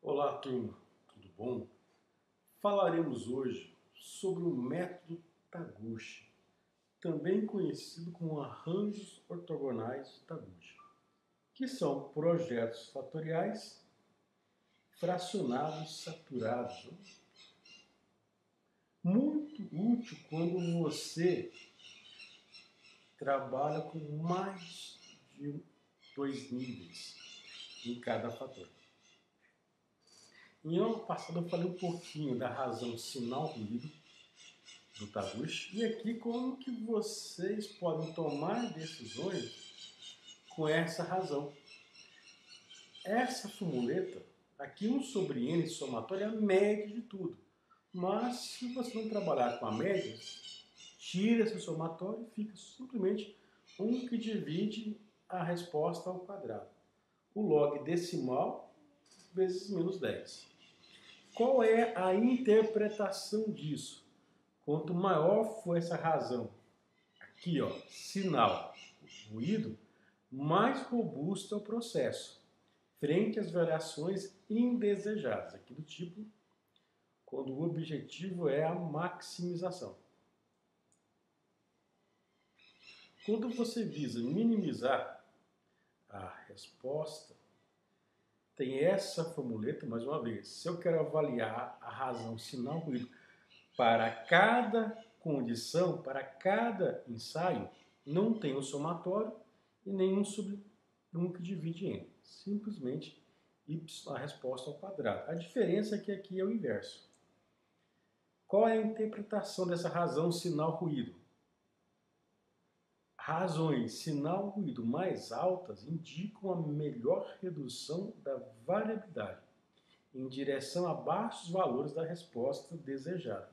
Olá, turma, tudo bom? Falaremos hoje sobre o método Taguchi, também conhecido como arranjos ortogonais de Taguchi, que são projetos fatoriais fracionados saturados. Muito útil quando você trabalha com mais de dois níveis em cada fator. Em aula passada eu falei um pouquinho da razão sinal-ruído do Taguchi e aqui como que vocês podem tomar decisões com essa razão. Essa formuleta, aqui 1 sobre n somatório é a média de tudo. Mas se você não trabalhar com a média, tira esse somatório e fica simplesmente 1 que divide a resposta ao quadrado. O log decimal vezes menos 10. Qual é a interpretação disso? Quanto maior for essa razão, aqui ó, sinal, ruído, mais robusto é o processo, frente às variações indesejadas, aqui do tipo, quando o objetivo é a maximização. Quando você visa minimizar a resposta, tem essa formuleta, mais uma vez. Se eu quero avaliar a razão sinal-ruído para cada condição, para cada ensaio, não tem o somatório e nenhum sobre 1 que divide n. Simplesmente y, a resposta ao quadrado. A diferença é que aqui é o inverso. Qual é a interpretação dessa razão sinal-ruído? Razões sinal-ruído mais altas indicam a melhor redução da variabilidade em direção a baixos valores da resposta desejada.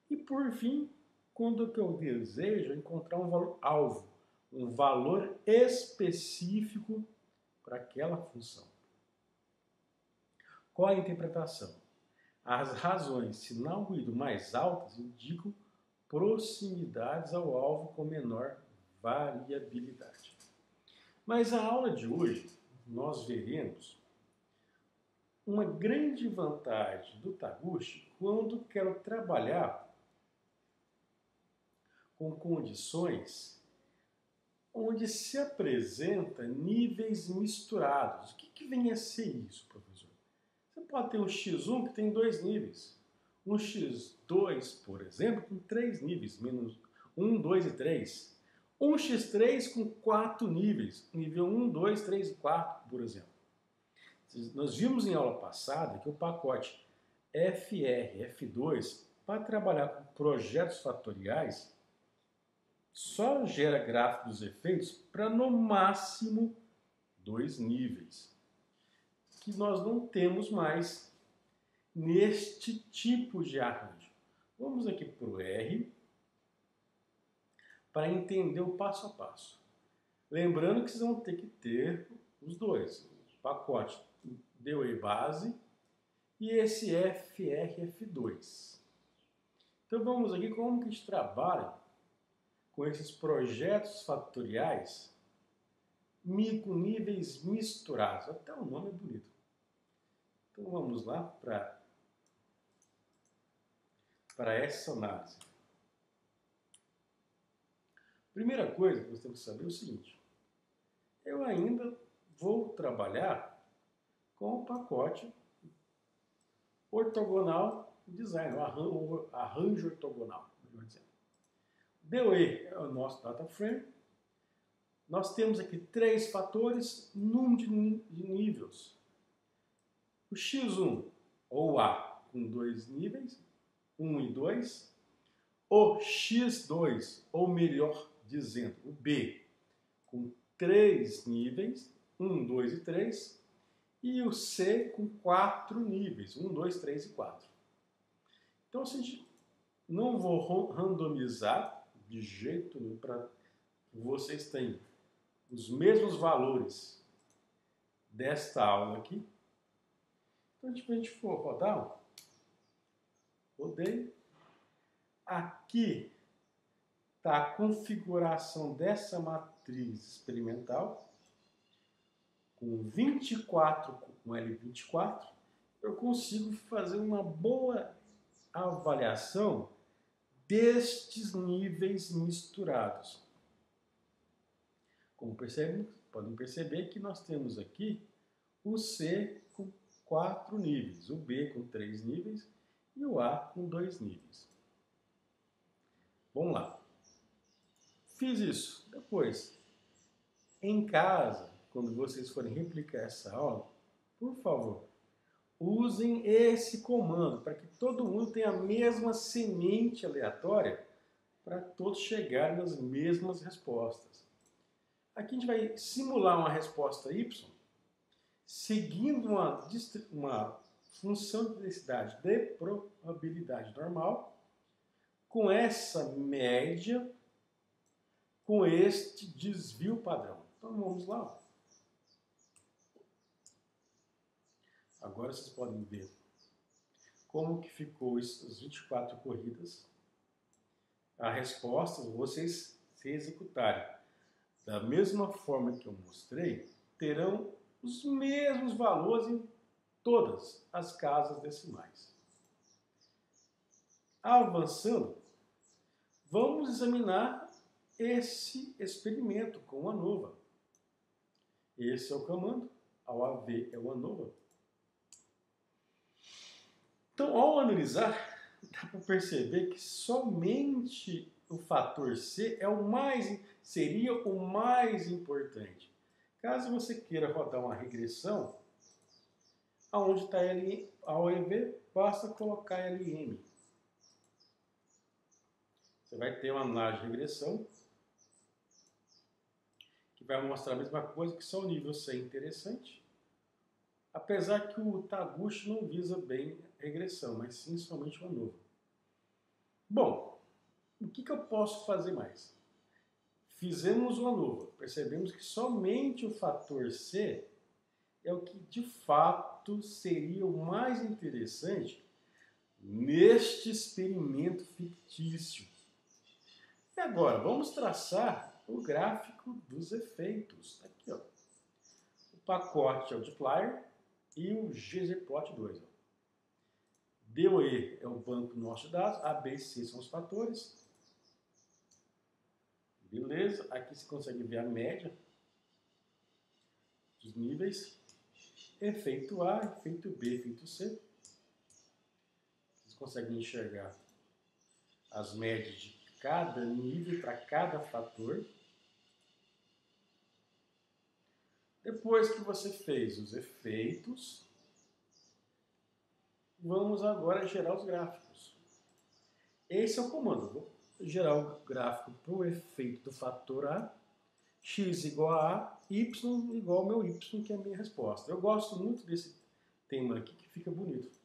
E por fim, quando o que eu desejo é encontrar um valor alvo, um valor específico para aquela função. Qual a interpretação? As razões sinal-ruído mais altas indicam proximidades ao alvo com menor variabilidade. Mas a aula de hoje nós veremos uma grande vantagem do Taguchi quando quero trabalhar com condições onde se apresenta níveis misturados. O que vem a ser isso, professor? Você pode ter um x1 que tem 2 níveis. Um x2, por exemplo, com 3 níveis, menos 1, 2 e 3. Um x3 com 4 níveis, nível 1, 2, 3 e 4, por exemplo. Nós vimos em aula passada que o pacote FR, F2, para trabalhar com projetos fatoriais, só gera gráfico dos efeitos para no máximo 2 níveis, que nós não temos mais neste tipo de arranjo. Vamos aqui para o R, para entender o passo a passo. Lembrando que vocês vão ter que ter os dois, o pacote DOE base e esse FRF2. Então vamos aqui como que a gente trabalha com esses projetos fatoriais com níveis misturados. Até o nome é bonito. Então vamos lá para essa análise. Primeira coisa que nós temos que saber é o seguinte. Eu ainda vou trabalhar com o pacote ortogonal design, o arranjo ortogonal, melhor dizendo. DOE é o nosso data frame. Nós temos aqui 3 fatores, número de níveis. O x1 ou A com 2 níveis, 1 e 2. O x2, ou melhor dizendo, o B, com 3 níveis, 1, 2 e 3. E o C com 4 níveis, 1, 2, 3 e 4. Então, se a gente não vou randomizar de jeito nenhum para que vocês tenham os mesmos valores desta aula aqui. Então, tipo, a gente for rodar, rodei. Aqui está a configuração dessa matriz experimental com 24 com L24 eu consigo fazer uma boa avaliação destes níveis misturados. Como podem perceber que nós temos aqui o C com 4 níveis, o B com 3 níveis e o A com 2 níveis. Vamos lá. Fiz isso. Depois, em casa, quando vocês forem replicar essa aula, por favor, usem esse comando para que todo mundo tenha a mesma semente aleatória para todos chegarem nas mesmas respostas. Aqui a gente vai simular uma resposta y seguindo uma função de densidade de probabilidade normal com essa média com este desvio padrão. Então vamos lá. Agora vocês podem ver como que ficou as 24 corridas. A resposta, vocês se executarem da mesma forma que eu mostrei, terão os mesmos valores em todas as casas decimais. Avançando, vamos examinar esse experimento com a ANOVA. Esse é o comando, ao AV é o ANOVA. Então, ao analisar, dá para perceber que somente o fator C seria o mais importante. Caso você queira rodar uma regressão, aonde está a OEV, basta colocar LM. Você vai ter uma análise de regressão que vai mostrar a mesma coisa, que só o nível C é interessante. Apesar que o Taguchi não visa bem regressão, mas sim somente uma ANOVA. Bom, o que eu posso fazer mais? Fizemos uma ANOVA, percebemos que somente o fator C é o que de fato seria o mais interessante neste experimento fictício. E agora, vamos traçar o gráfico dos efeitos. Aqui, ó. O pacote Outlier e o ggplot2. DOE é o banco nosso de dados, A, B e C são os fatores. Beleza, aqui você consegue ver a média dos níveis. Efeito A, efeito B, efeito C. Vocês conseguem enxergar as médias de cada nível para cada fator. Depois que você fez os efeitos, vamos agora gerar os gráficos. Esse é o comando. Vou gerar o gráfico para o efeito do fator A, x igual a A, y igual ao meu y, que é a minha resposta. Eu gosto muito desse tema aqui, que fica bonito.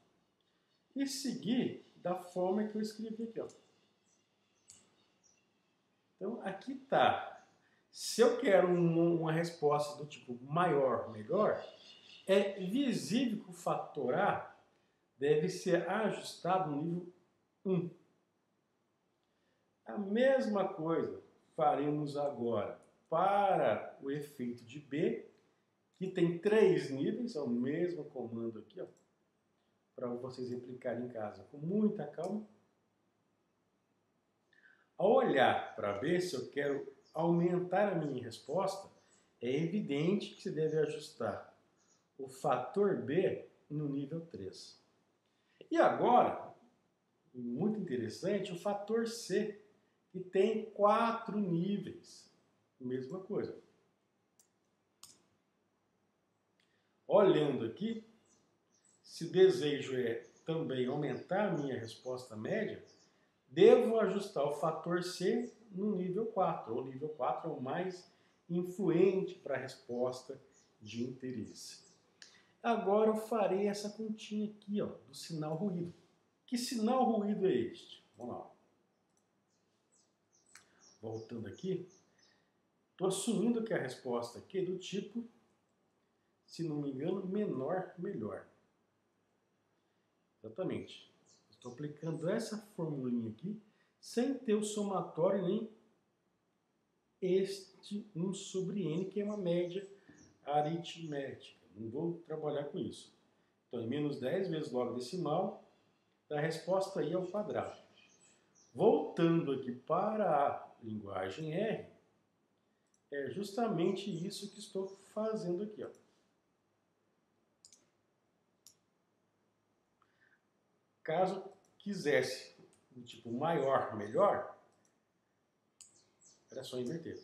E seguir da forma que eu escrevi aqui, ó. Então, aqui está. Se eu quero uma resposta do tipo maior, melhor, é visível que o fator A deve ser ajustado no nível 1. A mesma coisa faremos agora para o efeito de B, que tem 3 níveis, é o mesmo comando aqui, ó, para vocês replicarem em casa com muita calma. Ao olhar para B, se eu quero aumentar a minha resposta, é evidente que você deve ajustar o fator B no nível 3. E agora, muito interessante, o fator C, que tem 4 níveis. Mesma coisa. Olhando aqui, se o desejo é também aumentar a minha resposta média, devo ajustar o fator C no nível 4. O nível 4 é o mais influente para a resposta de interesse. Agora eu farei essa continha aqui, ó, do sinal ruído. Que sinal ruído é este? Vamos lá. Voltando aqui, estou assumindo que a resposta aqui é do tipo, se não me engano, menor, melhor. Exatamente. Estou aplicando essa formulinha aqui, sem ter o somatório nem este 1 sobre n, que é uma média aritmética. Não vou trabalhar com isso. Então, é menos 10 vezes log decimal, a resposta aí ao quadrado. Voltando aqui para a linguagem R, é justamente isso que estou fazendo aqui, ó. Caso quisesse do tipo maior, melhor, era só inverter.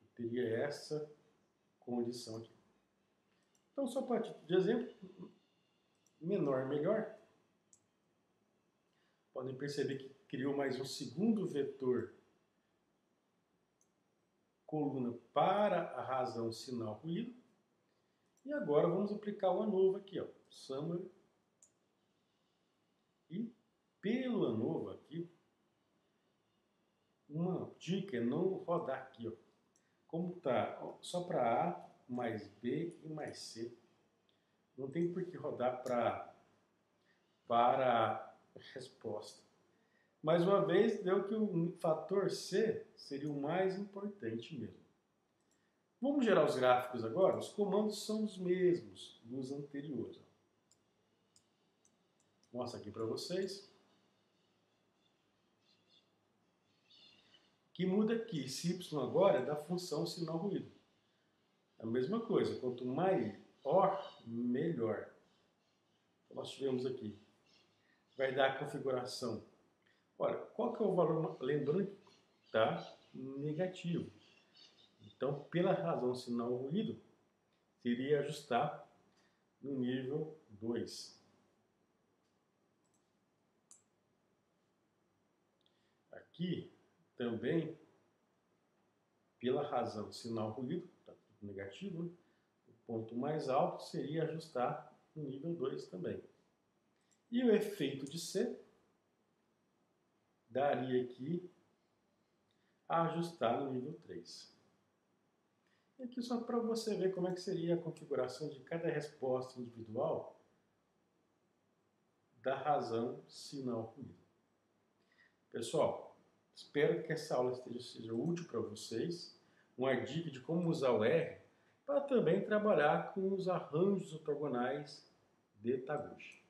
Eu teria essa condição aqui. Então, só para título de exemplo, menor, melhor. Podem perceber que criou mais um segundo vetor coluna para a razão sinal ruído. E agora vamos aplicar o ANOVA aqui, ó, summary. E pelo ANOVA aqui, uma dica é não rodar aqui, ó. Como tá só para A, mais B e mais C. Não tem por que rodar para a resposta. Mais uma vez, deu que o fator C seria o mais importante mesmo. Vamos gerar os gráficos agora? Os comandos são os mesmos dos anteriores. Vou mostrar aqui para vocês. O que muda aqui, esse Y agora é da função sinal ruído. A mesma coisa, quanto maior, melhor. Então, nós tivemos aqui, vai dar a configuração. Olha, qual que é o valor? Lembrando que está negativo. Então, pela razão sinal ruído, teria ajustar no nível 2. Aqui também, pela razão sinal ruído, está tudo negativo, né? O ponto mais alto seria ajustar no nível 2 também. E o efeito de C daria aqui a ajustar no nível 3. E aqui só para você ver como é que seria a configuração de cada resposta individual da razão sinal ruído. Pessoal, espero que essa aula seja útil para vocês. Uma dica de como usar o R para também trabalhar com os arranjos ortogonais de Taguchi.